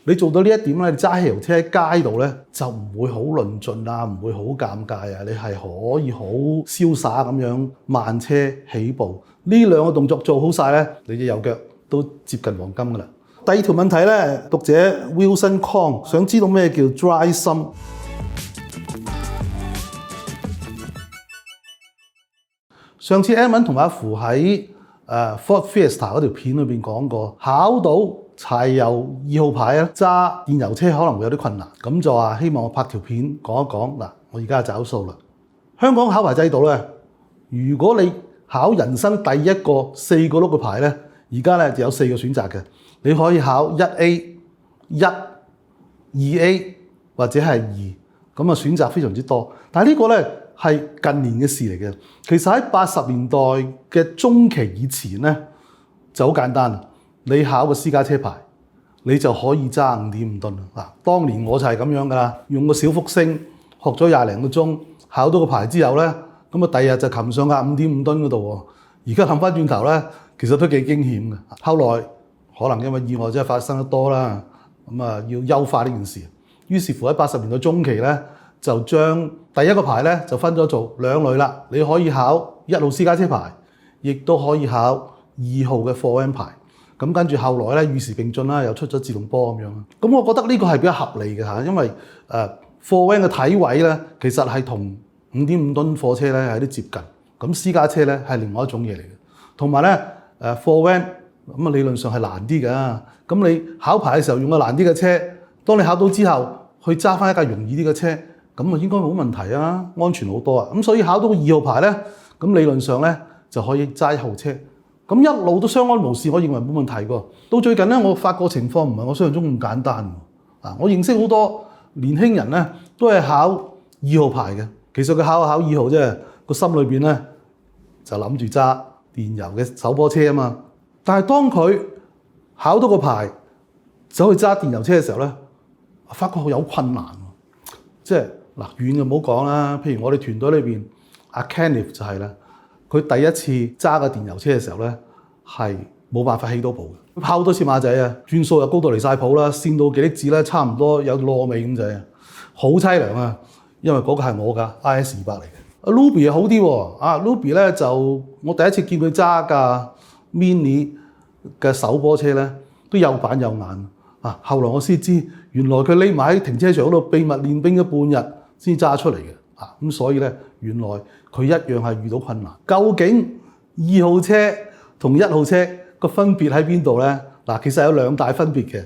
你做到呢一點咧，你揸汽油車喺街度咧就唔會好論盡啊，唔會好尷尬啊，你係可以好瀟灑咁樣慢車起步。呢兩個動作做好晒咧，你嘅右腳都接近黃金㗎啦。第二條問題咧，讀者 Wilson Kong 想知道咩叫 dry sump。上次 Edmond 同阿符喺Ford Fiesta 嗰條片裏邊講過，考到柴油2號牌啊，揸電油車可能會有啲困難，咁就話希望我拍條片講一講。嗱，我而家找數啦。香港考牌制度咧，如果你考人生第一個4個轆嘅牌咧，而家咧就有4個選擇嘅，你可以考 1A、2A 或者係2，咁啊選擇非常之多。但係呢個咧係近年嘅事嚟嘅，其實喺80年代嘅中期以前咧就好簡單，你考個私家車牌，你就可以揸5.5噸嗱。當年我就係咁樣噶啦，用個小福星學咗20零個鐘，考到個牌之後咧，咁啊第二日就擒上架5.5噸嗰度喎。而家諗翻轉頭咧，其實都幾驚險嘅。後來可能因為意外真係發生得多啦，咁啊要優化呢件事，於是乎喺80年代中期咧，就將第一個牌咧就分咗做2類啦。你可以考1號私家車牌，亦都可以考2號嘅貨 N 牌。咁跟住後來咧與時並進啦，又出咗自動波咁樣。咁我覺得呢個係比較合理嘅嚇，因為貨 N 嘅體位咧其實係同5.5噸貨車咧係啲接近。咁私家車咧係另外一種嘢嚟嘅，同埋咧貨 N 咁啊理論上係難啲㗎。咁你考牌嘅時候用個難啲嘅車，當你考到之後去揸翻一架容易啲嘅車，咁啊應該冇問題啊，安全好多啊。咁所以考到個2號牌咧，咁理論上咧就可以揸1號車，咁一路都相安無事，我認為冇問題㗎。到最近咧，我發覺情況唔係我想象中咁簡單啊！我認識好多年輕人咧都係考2號牌嘅，其實佢考2號啫，個心裏邊咧就諗住揸電油嘅手波車啊嘛。但係當佢考到個牌走去揸電油車嘅時候咧，發覺有困難喎。即係嗱，遠就唔好講啦。譬如我哋團隊裏邊阿 Kenneth 就係啦，佢第一次揸個電油車嘅時候咧係冇辦法起到步嘅，拋多次馬仔啊，轉數又高到離晒譜啦，線到幾粒字咧差唔多有糯米咁滯啊，好凄涼啊！因為嗰個係我㗎 IS200嚟嘅。阿 Ruby 好啲喎，啊 Ruby 咧就我第一次見佢揸架 Mini 嘅手波車咧，都有板有眼啊！後來我先知，原來佢匿埋喺停車場嗰度秘密練兵咗半日先揸出嚟嘅啊！咁所以咧，原來佢一樣係遇到困難。究竟2號車同1號車個分別喺邊度咧？嗱，其實有2大分別嘅。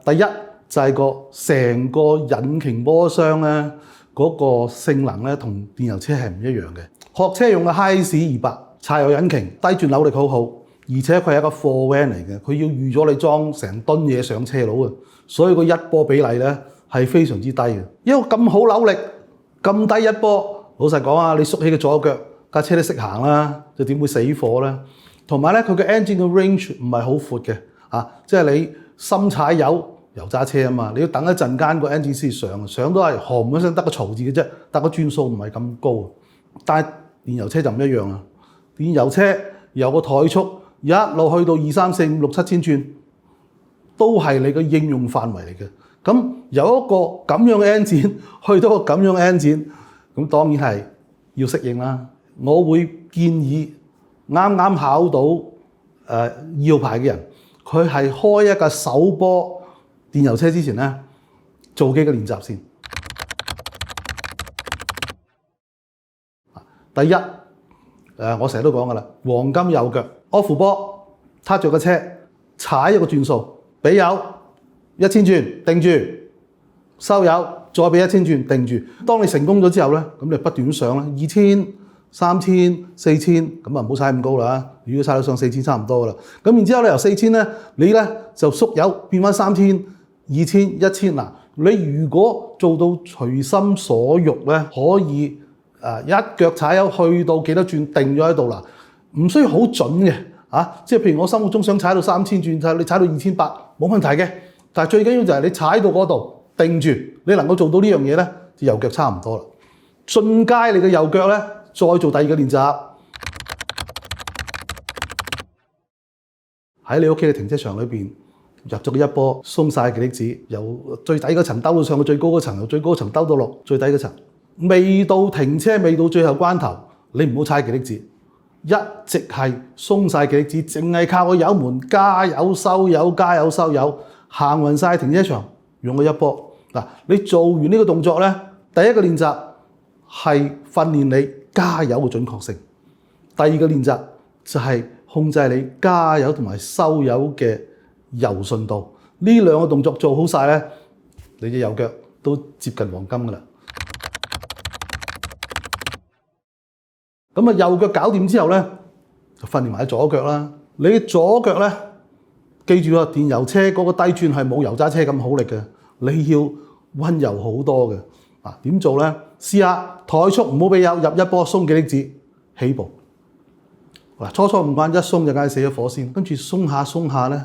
第一就係成個引擎波箱咧。嗰個性能咧同電油車係唔一樣嘅。學車用嘅 Hiace 200柴油引擎，低轉扭力好好，而且佢係一個貨 van 嚟嘅，佢要預咗你裝成噸嘢上車路啊，所以個一波比例咧係非常之低嘅。一個咁好扭力、咁低一波，老實講啊，你縮起個左腳，架車都識行啦，就點會死火咧？同埋咧，佢嘅 engine 嘅 range 唔係好闊嘅啊，即係你深踩油揸車啊嘛，你要等一陣間個 engine 先上都係轟一聲得個嘈字嘅啫，但個轉數唔係咁高。但係電油車就唔一樣啦，電油車由個怠速一路去到2、3、4、5、6、7千轉，都係你個應用範圍嚟嘅。咁由一個咁樣嘅 engine 去到個咁樣嘅 engine，咁當然係要適應啦。我會建議啱啱考到2號牌嘅人，佢係開一架手波電油車之前咧，做幾個練習先。第一，我成日都講噶啦，黃金右腳 off 波，撻着個車，踩一個轉數，俾油1000轉，定住，收油，再俾1000轉，定住。當你成功咗之後咧，咁你不斷上啦，2000、3000、4000，咁啊唔好踩咁高啦。如果踩到上4000差唔多噶啦。咁然之後咧，由4000咧，你咧就縮油變翻3000。2000、1000嗱，你如果做到隨心所欲咧，可以一腳踩油去到幾多轉定咗喺度啦，唔需要好準嘅啊！即係譬如我心目中想踩到3000轉，你踩到2800冇問題嘅。但係最緊要就係你踩到嗰度定住，你能夠做到呢樣嘢咧，就右腳差唔多啦。進階你嘅右腳咧，再做第2個練習，喺你屋企嘅停車場裏邊。入咗一波，鬆晒嘅極力子，由最底嗰層兜到上去最高嗰層，由最高層兜到落最低嗰層。未到停車，未到最後關頭，你唔好踩極力子，一直係鬆晒極力子，淨係靠個油門加油收油，加油收油，行勻晒停車場，用咗一波。嗱，你做完呢個動作咧，第一個練習係訓練你加油嘅準確性，第二個練習就係控制你加油同埋收油嘅柔順度。呢兩個動作做好晒咧，你隻右腳都接近黃金噶啦。咁啊，右腳搞掂之後咧，就訓練埋左腳啦。你左腳咧，記住啊，電油車嗰個低轉係冇油渣車咁好力嘅，你要溫柔好多嘅。啊，點做咧？試下怠速唔好俾油，入一波鬆極力子起步。嗱，初初唔慣，一鬆就梗係死咗火先，跟住鬆下鬆下咧，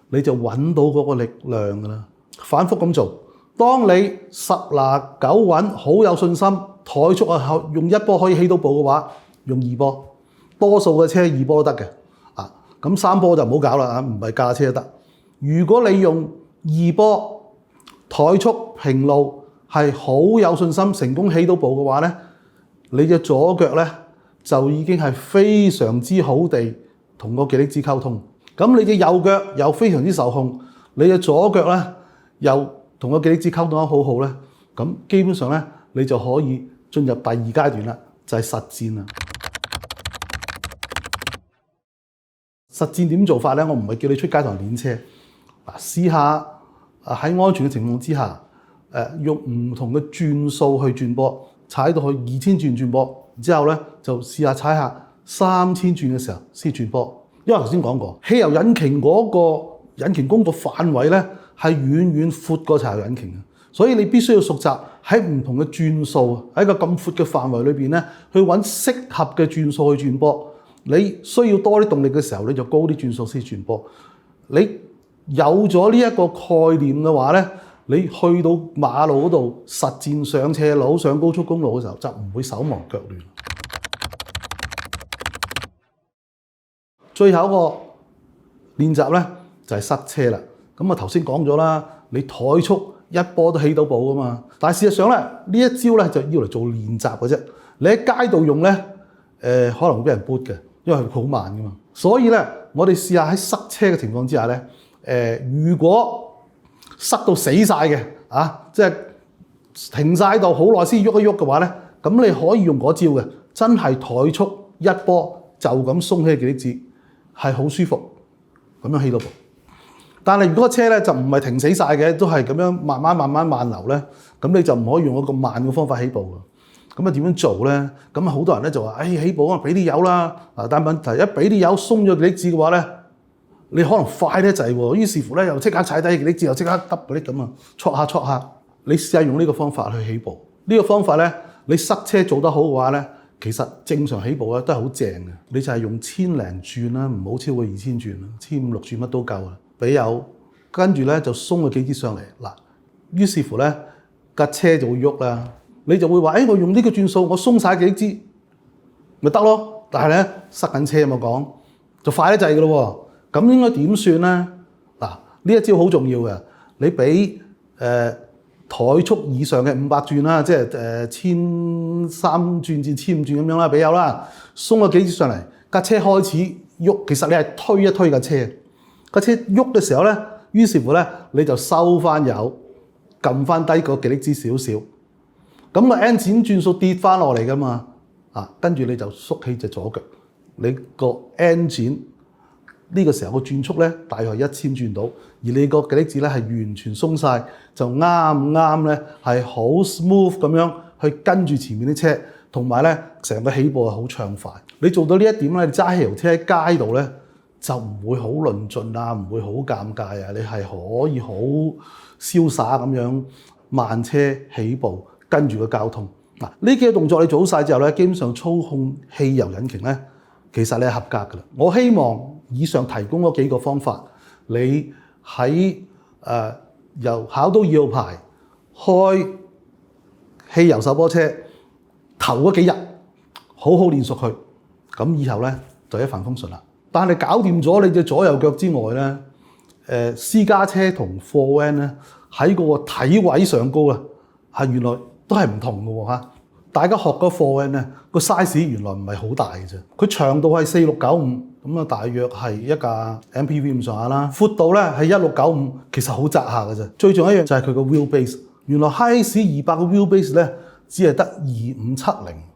你就揾到嗰個力量噶啦。反覆咁做，當你10拿9穩，好有信心，怠速啊用一波可以起到步嘅話，用2波。多數嘅車2波都得嘅。啊，咁3波就唔好搞啦，唔係架車得。如果你用2波怠速平路係好有信心成功起到步嘅話咧，你嘅左腳咧就已經係非常之好地同個極力子溝通。咁你嘅右腳又非常之受控，你嘅左腳咧又同個極力子溝通得好好咧，咁基本上咧你就可以進入第2階段啦，就係實戰啦。實戰點做法咧？我唔係叫你出街同人練車，嗱，試下喺安全嘅情況之下，用唔同嘅轉數去轉波，踩到去2000轉轉波，之後咧就試下踩下3000轉嘅時候先轉波。因為頭先講過，汽油引擎嗰個引擎弓個範圍咧係遠遠闊過柴油引擎嘅，所以你必須要熟習喺唔同嘅轉數，喺個咁闊嘅範圍裏邊咧，去揾適合嘅轉數去轉波。你需要多啲動力嘅時候，你就高啲轉數先轉波。你有咗呢一個概念嘅話咧，你去到馬路嗰度實戰上斜路、上高速公路嘅時候，就唔會手忙腳亂。最後一個練習咧就係塞車啦。咁啊頭先講咗啦，你怠速一波都起到步噶嘛。但係事實上咧，呢一招咧就要嚟做練習嘅啫。你喺街度用咧，可能會俾人撥嘅。因為佢好慢噶嘛，所以咧，我哋試下喺塞車嘅情況之下咧，如果塞到死晒嘅，即係停晒喺度好耐先喐一喐嘅話咧，咁你可以用嗰招嘅，真係怠速一波就咁鬆起極力子，係好舒服，咁樣起到步。但係如果個車咧就唔係停死晒嘅，都係咁樣慢慢慢流咧，咁你就唔可以用一個慢嘅方法起步㗎。咁啊點樣做咧？咁啊好多人咧就話，起步啊俾啲油啦。但係問題一俾啲油鬆咗極力子嘅話咧，你可能快得滯喎。於是乎咧又即刻踩低極力子，又即刻揼嗰啲咁啊，挫下。你試下用呢個方法去起步。呢個方法咧，你塞車做得好嘅話咧，其實正常起步咧都係好正嘅。你就係用1000零轉啦，唔好超過2000轉啦，1500-1600轉乜都夠啊。俾油，跟住咧就鬆個極力子上嚟嗱。於是乎咧架車就會喐啦。你就會話，我用呢個轉數，我鬆晒極力子咪得咯。但係咧塞緊車咁講，就快得滯嘅咯喎。咁應該點算咧？嗱，呢一招好重要嘅。你俾怠速以上嘅500轉啦，即係1300轉至1500轉咁樣啦，俾油啦，鬆個極力子上嚟，架車開始喐。其實你係推一推架車，架車喐嘅時候咧，於是乎咧你就收翻油，撳翻低個極力子少少。咁個 N 展轉數跌翻落嚟噶嘛，跟住你就縮起隻左腳，你個 N 展呢個時候個轉速咧大約係1000轉到，而你個極力子咧係完全鬆晒，就啱咧係好 smooth 咁樣去跟住前面啲車，同埋咧成個起步係好暢快。你做到呢一點咧，你揸汽油車喺街度咧就唔會好論盡啊，唔會好尷尬啊，你係可以好瀟灑咁樣慢車起步。跟住個交通嗱，呢幾個動作你做好晒之後咧，基本上操控汽油引擎咧，其實你係合格㗎啦。我希望以上提供嗰幾個方法，你喺由考到2號牌開汽油手波車頭嗰幾日，好好練熟佢，咁以後咧就一帆風順啦。但係搞掂咗你隻左右腳之外咧，私家車同貨 van 咧喺嗰個體位上高啊，係原來都係唔同嘅喎嚇。大家學嗰貨 van 咧個 size 原來唔係好大嘅啫，佢長度係4695咁啊，大約係一架 MPV 咁上下啦。闊度咧係1695，其實好窄下嘅啫。最重要一樣就係佢個 wheelbase，原來 Hiace 200嘅 wheelbase 咧只係得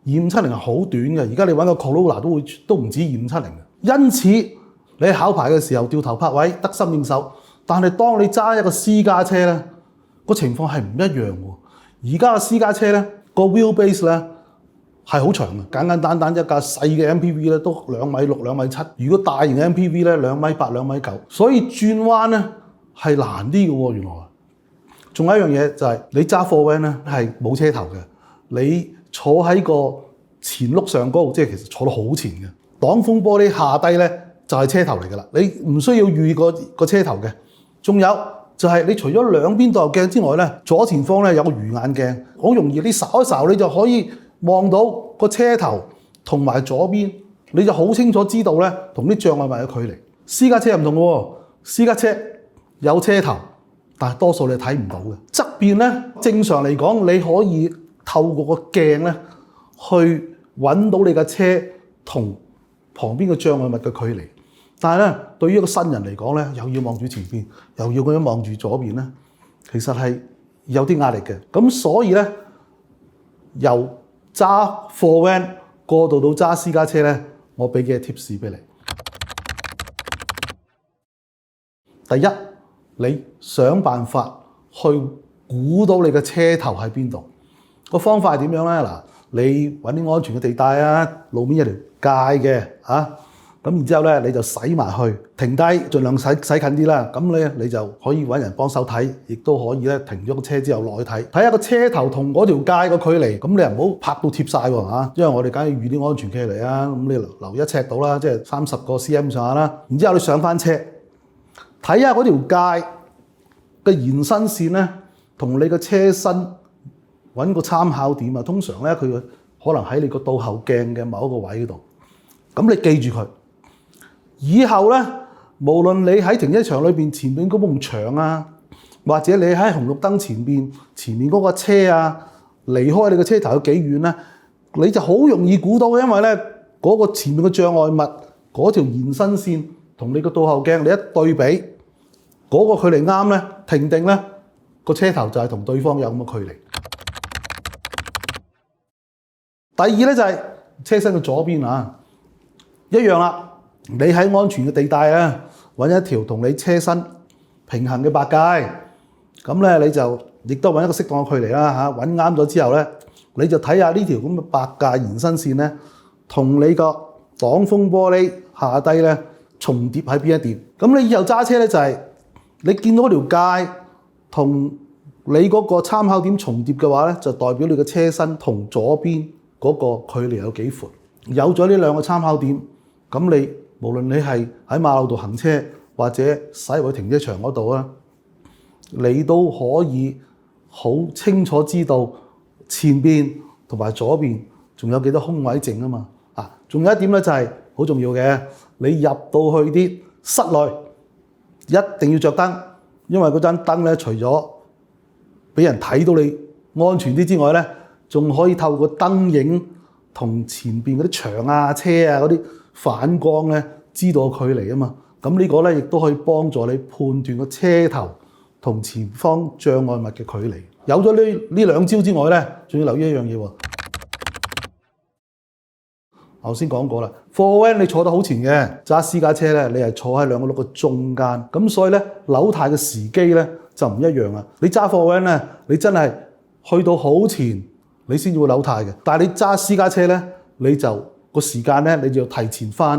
2570，2570係好短嘅。而家你揾個 Corolla 都唔止2570嘅。因此你喺考牌嘅時候掉頭泊位得心應手，但係當你揸一個私家車咧，個情況係唔一樣喎。而家嘅私家車咧個 wheelbase 咧係好長嘅，簡簡單單一架細嘅 MPV 咧都2.6米、2.7米。如果大型嘅 MPV 咧2.8米、2.9米，所以轉彎咧係難啲嘅喎。原來仲有一樣嘢就係你揸貨 van 咧係冇車頭嘅，你坐喺個前轆上高，即係其實坐到好前嘅。擋風玻璃下低咧就係車頭嚟㗎啦，你唔需要預個車頭嘅。仲有就係你除咗兩邊倒後鏡之外咧，左前方咧有個魚眼鏡，好容易你睄一睄你就可以望到個車頭同埋左邊，你就好清楚知道咧同啲障礙物嘅距離。私家車唔同嘅喎，私家車有車頭，但係多數你睇唔到嘅。側邊咧正常嚟講你可以透過個鏡咧去揾到你架車同旁邊嘅障礙物嘅距離，但係咧對於一個新人嚟講咧，又要望住前邊，又要咁樣望住左邊咧，其實係有啲壓力嘅。咁所以咧，由揸貨 van 過渡到揸私家車咧，我俾幾個 tips 俾你。第一，你想辦法去估到你嘅車頭喺邊度。個方法係點樣咧？嗱，你揾啲安全嘅地帶啊，路面有條界嘅嚇，咁然之後咧你就駛埋去，停低，盡量駛近啲啦。咁咧你就可以揾人幫手睇，亦都可以咧停咗個車之後落去睇，睇下個車頭同嗰條界個距離。咁你又唔好拍到貼晒喎嚇，因為我哋梗係預啲安全距離啊。咁你留1尺到啦，即係30個 cm 上下啦。然之後你上翻車，睇下嗰條界嘅延伸線咧，同你個車身揾個參考點啊。通常咧佢可能喺你個倒後鏡嘅某一個位度。咁你記住佢，以後咧，無論你喺停車場裏邊前面嗰埲牆啊，或者你喺紅綠燈前面嗰個車啊，離開你個車頭有幾遠咧，你就好容易估到，因為咧嗰個前面嘅障礙物嗰條延伸線同你個倒後鏡你一對比，嗰個距離啱咧，停定咧，個車頭就係同對方有咁嘅距離。第二咧就係車身嘅左邊啊。一樣啦，你喺安全嘅地帶啊，揾一條同你車身平衡嘅白界，咁咧你就亦都揾一個適當嘅距離啦嚇，揾啱咗之後咧，你就睇下呢條咁嘅白界延伸線咧，同你個擋風玻璃下低咧重疊喺邊一點。咁你以後揸車咧就係你見到嗰條界同你嗰個參考點重疊嘅話咧，就代表你嘅車身同左邊嗰個距離有幾闊。有咗呢兩個參考點。咁你無論你係喺馬路度行車，或者駛入去停車場嗰度啊，你都可以好清楚知道前邊同埋左邊仲有幾多空位剩啊嘛。仲有一點咧就係好重要嘅，你入到去啲室內一定要着燈，因為嗰盞燈咧除咗俾人睇到你安全啲之外咧，仲可以透過燈影同前邊嗰啲牆啊、車啊嗰啲反光咧，知道個距離啊嘛。咁呢個咧亦都可以幫助你判斷個車頭同前方障礙物嘅距離。有咗呢兩招之外咧，仲要留意一樣嘢喎。頭先講過啦，貨 van 你坐得好前嘅，揸私家車咧你係坐喺兩個轆嘅中間，咁所以咧扭軚嘅時機咧就唔一樣啦。你揸貨 van咧，你真係去到好前你先至會扭軚嘅，但係你揸私家車咧，你就個時間咧，你就要提前翻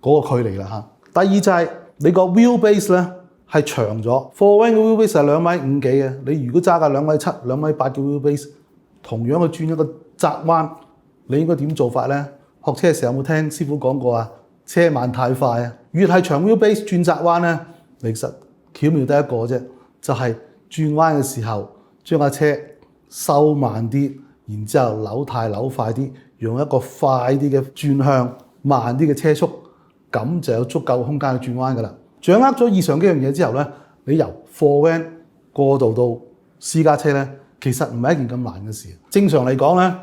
嗰個距離啦嚇。第二就係你個 wheelbase 咧係長咗，貨 van 嘅 wheelbase 係2.5米幾嘅，你如果揸架2.7米、2.8米嘅 wheelbase，同樣去轉一個窄彎，你應該點做法咧？學車嘅時候有冇聽師傅講過啊？車慢太快啊！越係長 wheelbase 轉窄彎咧，其實巧妙得一個啫，就係轉彎嘅時候將架車收慢啲，然之後扭軚扭快啲，用一個快啲嘅轉向、慢啲嘅車速，咁就有足夠空間去轉彎㗎啦。掌握咗以上幾樣嘢之後咧，你由貨 van 過渡到私家車咧，其實唔係一件咁難嘅事。正常嚟講咧，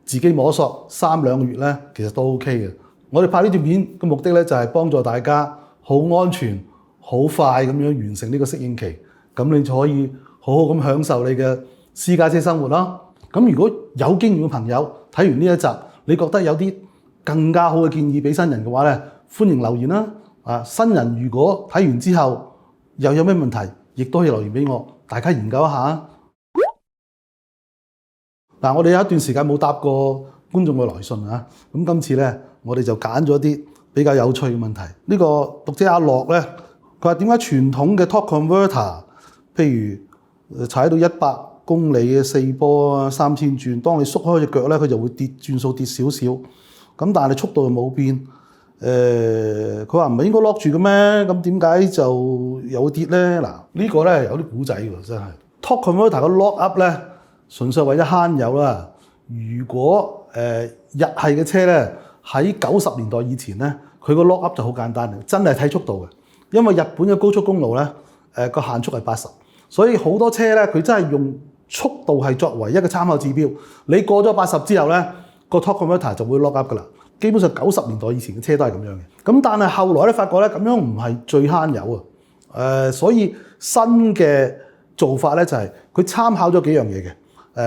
自己摸索3兩個月咧，其實都 OK 嘅。我哋拍呢段片嘅目的咧，就係幫助大家好安全、好快咁樣完成呢個適應期，咁你就可以好好咁享受你嘅私家車生活啦。咁如果有經驗嘅朋友睇完呢一集，你覺得有啲更加好嘅建議俾新人嘅話咧，歡迎留言啦。新人如果睇完之後又有咩問題，亦都可以留言俾我，大家研究一下。我哋有一段時間冇答過觀眾嘅來信啊，咁今次咧，我哋就揀咗啲比較有趣嘅問題。呢個讀者阿樂咧，佢話點解傳統嘅 torque converter， 譬如踩到100公里嘅4波3000轉，當你縮開隻腳咧，佢就會跌轉數跌少少，咁但係速度又冇變。佢話唔係應該 lock 住嘅咩？咁點解就有跌咧？呢個咧有啲古仔喎，真係 torque converter 嘅 lock up 咧。純粹為咗慳油啦。如果日系嘅車咧，喺90年代以前咧，佢個 lock up 就好簡單嘅，真係睇速度嘅。因為日本嘅高速公路咧，個限速係80，所以好多車咧佢真係用速度係作為一個參考指標。你過咗80之後咧，個 torque converter 就會 lock up 噶啦。基本上90年代以前嘅車都係咁樣嘅。咁但係後來咧發覺咧，咁樣唔係最慳油啊。所以新嘅做法咧就係佢參考咗幾樣嘢嘅。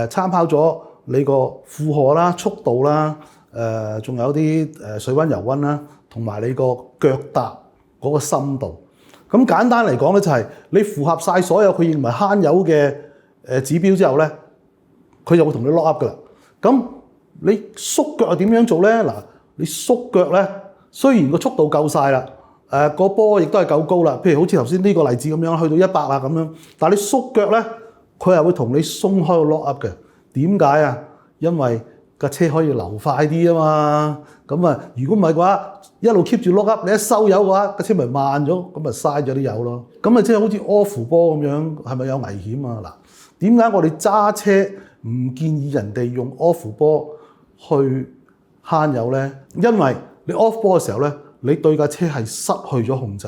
參考咗你個負荷啦、速度啦，仲有啲水溫、油溫啦，同埋你個腳踏嗰個深度。咁簡單嚟講咧，就係你符合晒所有佢認為慳油嘅指標之後咧，佢就會同你 lock up 噶啦。咁你縮腳係點樣做咧？你縮腳咧，雖然個速度夠晒啦，個波亦都係夠高啦。譬如好似頭先呢個例子咁樣，去到100啦咁樣，但係你縮腳咧，佢係會同你鬆開個 lock up 嘅。點解啊？因為架車可以流快啲啊嘛。咁如果唔係嘅話，一路 keep 住 lock up，你一收油嘅話，架車咪慢咗，咁咪嘥咗啲油咯。咁即係好似 off 波咁樣，係咪有危險啊？點解我哋揸車唔建議人哋用 off 波去慳油咧？因為你 off 波嘅時候咧，你對架車係失去咗控制。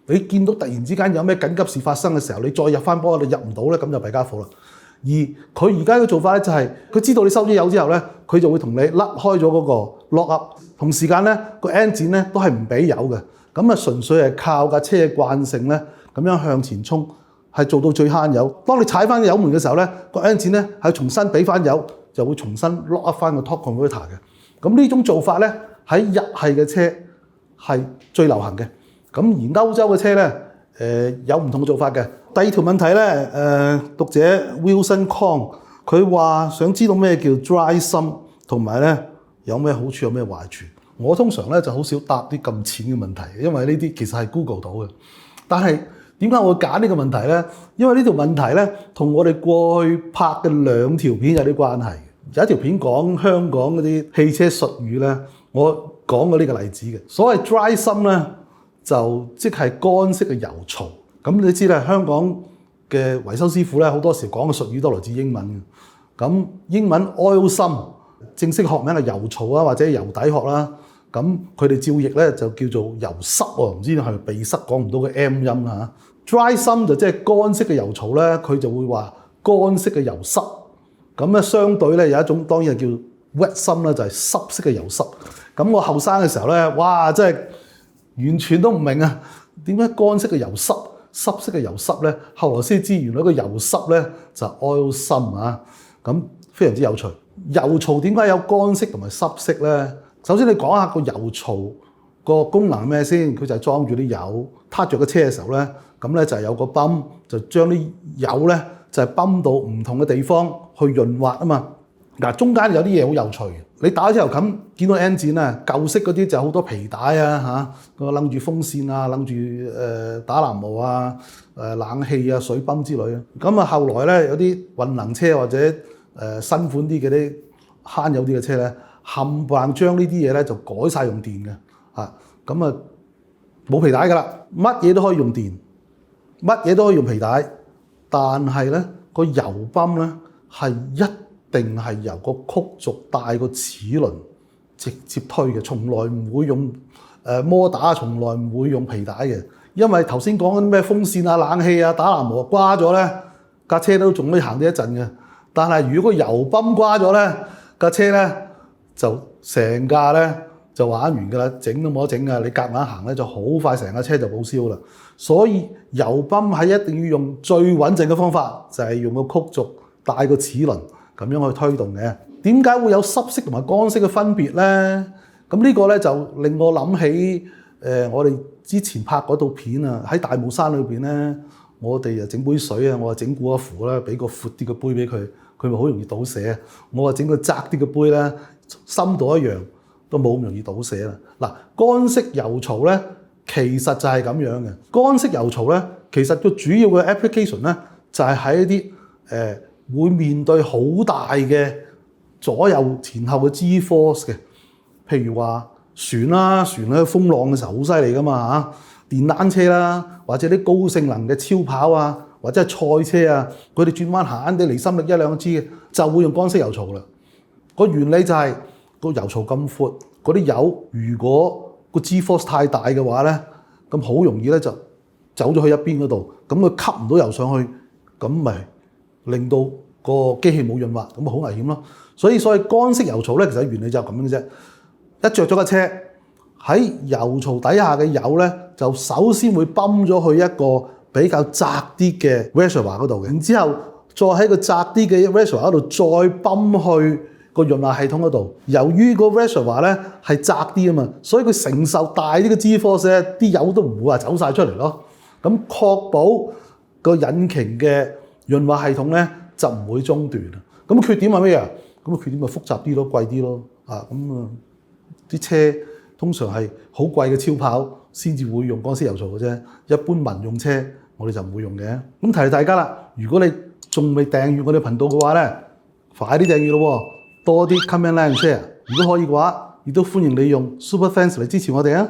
你見到突然之間有咩緊急事發生嘅時候，你再入翻波，你入唔到咧，咁就弊家伙啦。而佢而家嘅做法咧就係，佢知道你收咗油之後咧，佢就會同你甩開咗嗰個 lock up， 同時間咧個 engine 咧都係唔俾油嘅。咁純粹係靠架車嘅慣性咧，咁樣向前衝，係做到最慳油。當你踩翻油門嘅時候咧，個 engine 咧係重新俾翻油，就會重新 lock up 翻個 torque converter 嘅。咁呢種做法咧喺日系嘅車係最流行嘅。咁而歐洲嘅車咧，有唔同嘅做法嘅。第二條問題咧，讀者 Wilson Kong 佢話想知道咩叫 dry sump， 同埋咧有咩好處有咩壞處。我通常咧就好少答啲咁淺嘅問題，因為呢啲其實係 Google 到嘅。但係點解我會揀呢個問題咧？因為呢條問題咧同我哋過去拍嘅2條片有啲關係。有一條片講香港嗰啲汽車術語咧，我講過呢個例子嘅。所謂 dry sump 咧，就即係乾式嘅油槽。咁你知啦，香港嘅維修師傅咧，好多時講嘅術語都來自英文嘅。咁英文 oil sump 正式學名係油槽啊，或者油底殼啦。咁佢哋照譯咧就叫做油濕喎，唔知係咪鼻塞講唔到個 M 音啦嚇。dry sump 就即係乾式嘅油槽咧，佢就會話乾式嘅油濕。咁咧相對咧有一種當然係叫 wet sump 啦，就係濕式嘅油濕。咁我後生嘅時候咧，哇！真係完全都唔明啊，點解乾式嘅油濕？濕式嘅油濕咧，後來先知原來個油濕咧就係 oil sump 啊，咁非常之有趣。油槽點解有乾式同埋濕式咧？首先你講下個油槽個功能係咩先？佢就係裝住啲油，撻着個車嘅時候咧，咁咧就係有個泵，就將啲油咧就係泵到唔同嘅地方去潤滑啊嘛。嗱，中間有啲嘢好有趣嘅。你打開車頭冚見到 engine 啊，舊式嗰啲就好多皮帶啊嚇，個擸住風扇啊，擸住打藍毛啊、冷氣啊、水泵之類啊。咁啊後來咧有啲混能車或者新款啲嘅啲慳油啲嘅車咧，冚唪唥將呢啲嘢咧就改晒用電嘅嚇。咁啊冇皮帶㗎啦，乜嘢都可以用電，乜嘢都可以用皮帶，但係咧個油泵咧係一定係由個曲軸帶個齒輪直接推嘅，從來唔會用摩打，從來唔會用皮帶嘅，因為頭先講緊咩風扇啊、冷氣啊、打藍磨瓜咗咧，架車都仲可以行得一陣嘅。但係如果個油泵瓜咗咧，架車咧就成架咧就玩完㗎啦，整都冇得整㗎。你夾硬行咧就好快成架車就報銷啦。所以油泵係一定要用最穩陣嘅方法，就係用個曲軸帶個齒輪咁樣去推動嘅。點解會有濕式同埋乾式嘅分別咧？咁呢個咧就令我諗起我哋之前拍嗰套片啊，喺大帽山裏邊咧，我哋啊整杯水啊，我啊整固一壺啦，俾個闊啲嘅杯俾佢，佢咪好容易倒瀉啊。我啊整個窄啲嘅杯咧，深度一樣都冇咁容易倒瀉啦。嗱，乾式油槽咧，其實就係咁樣嘅。乾式油槽咧，其實個主要嘅 application 咧，就係喺一啲會面對好大嘅左右前後嘅 G-force 嘅，譬如話船啦，船咧風浪嘅時候好犀利噶嘛嚇，電單車啦，或者啲高性能嘅超跑啊，或者係賽車啊，佢哋轉彎閒啲離心力1、2 G 嘅，就會用乾式油槽啦。個原理就係個油槽咁闊，嗰啲油如果個 G-force 太大嘅話咧，咁好容易咧就走咗去一邊嗰度，咁佢吸唔到油上去，咁咪令到個機器冇潤滑，咁咪好危險咯。所以乾式油槽咧，其實原理就係咁樣嘅啫。一着咗架車喺油槽底下嘅油咧，就首先會泵咗去一個比較窄啲嘅 reservoir 嗰度嘅，然之後再喺個窄啲嘅 reservoir 嗰度再泵去個潤滑系統嗰度。由於個 reservoir 咧係窄啲啊嘛，所以佢承受大啲嘅 G-force 咧，啲油都唔會話走晒出嚟咯。咁確保個引擎嘅潤滑系統咧就唔會中斷。咁缺點係咩啊？咁缺點咪複雜啲咯，貴啲咯。啲車通常係好貴嘅超跑先至會用乾式油槽嘅啫，一般民用車我哋就唔會用嘅。咁提大家啦，如果你仲未訂閱我哋頻道嘅話咧，快啲訂閱咯，多啲 comment like and share。如果可以嘅話，亦都歡迎你用 Super Thanks 嚟支持我哋啊！